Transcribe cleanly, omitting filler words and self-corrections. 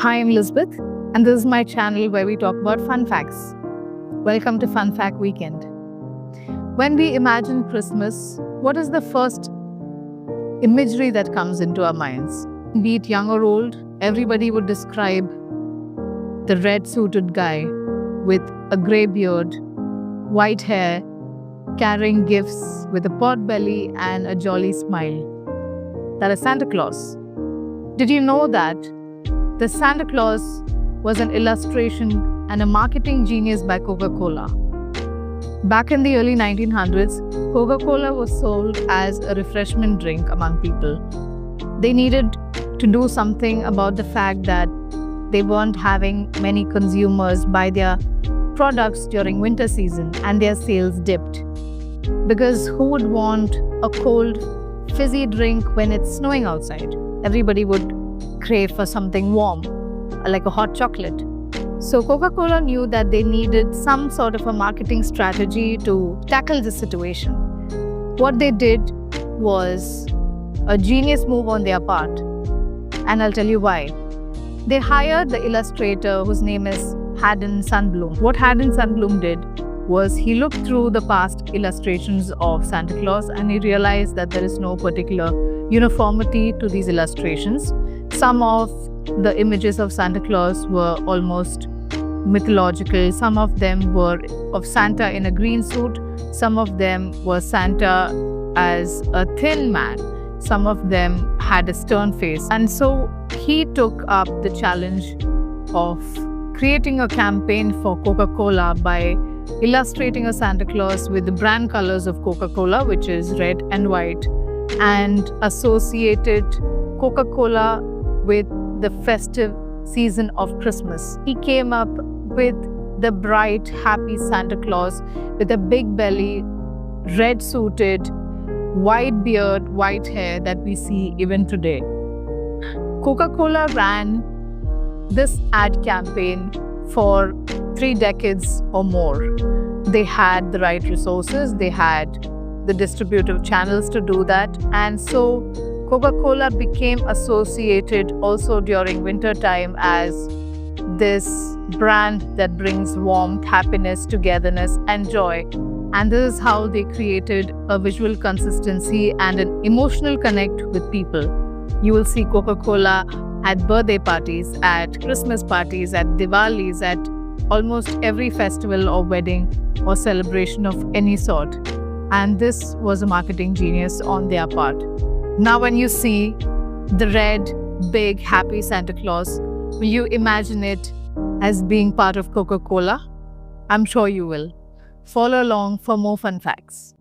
Hi, I'm Elizabeth, and this is my channel where we talk about fun facts. Welcome to Fun Fact Weekend. When we imagine Christmas, what is the first imagery that comes into our minds? Be it young or old, everybody would describe the red suited guy with a grey beard, white hair, carrying gifts with a pot belly and a jolly smile. That is Santa Claus. Did you know that the Santa Claus was an illustration and a marketing genius by Coca-Cola? Back in the early 1900s, Coca-Cola was sold as a refreshment drink among people. They needed to do something about the fact that they weren't having many consumers buy their products during winter season, and their sales dipped. Because who would want a cold, fizzy drink when it's snowing outside? Everybody would crave for something warm, like a hot chocolate. So Coca-Cola knew that they needed some sort of a marketing strategy to tackle this situation. What they did was a genius move on their part, and I'll tell you why. They hired the illustrator whose name is Haddon Sundblom. What Haddon Sundblom did was he looked through the past illustrations of Santa Claus and he realized that there is no particular uniformity to these illustrations. Some of the images of Santa Claus were almost mythological. Some of them were of Santa in a green suit. Some of them were Santa as a thin man. Some of them had a stern face. And so he took up the challenge of creating a campaign for Coca-Cola by illustrating a Santa Claus with the brand colors of Coca-Cola, which is red and white, and associated Coca-Cola with the festive season of Christmas. He came up with the bright, happy Santa Claus with a big belly, red suited, white beard, white hair that we see even today. Coca-Cola ran this ad campaign for 3 decades or more. They had the right resources, they had the distributive channels to do that, and so Coca-Cola became associated also during winter time as this brand that brings warmth, happiness, togetherness, and joy. And this is how they created a visual consistency and an emotional connect with people. You will see Coca-Cola at birthday parties, at Christmas parties, at Diwalis, at almost every festival or wedding or celebration of any sort. And this was a marketing genius on their part. Now when you see the red, big, happy Santa Claus, will you imagine it as being part of Coca-Cola? I'm sure you will. Follow along for more fun facts.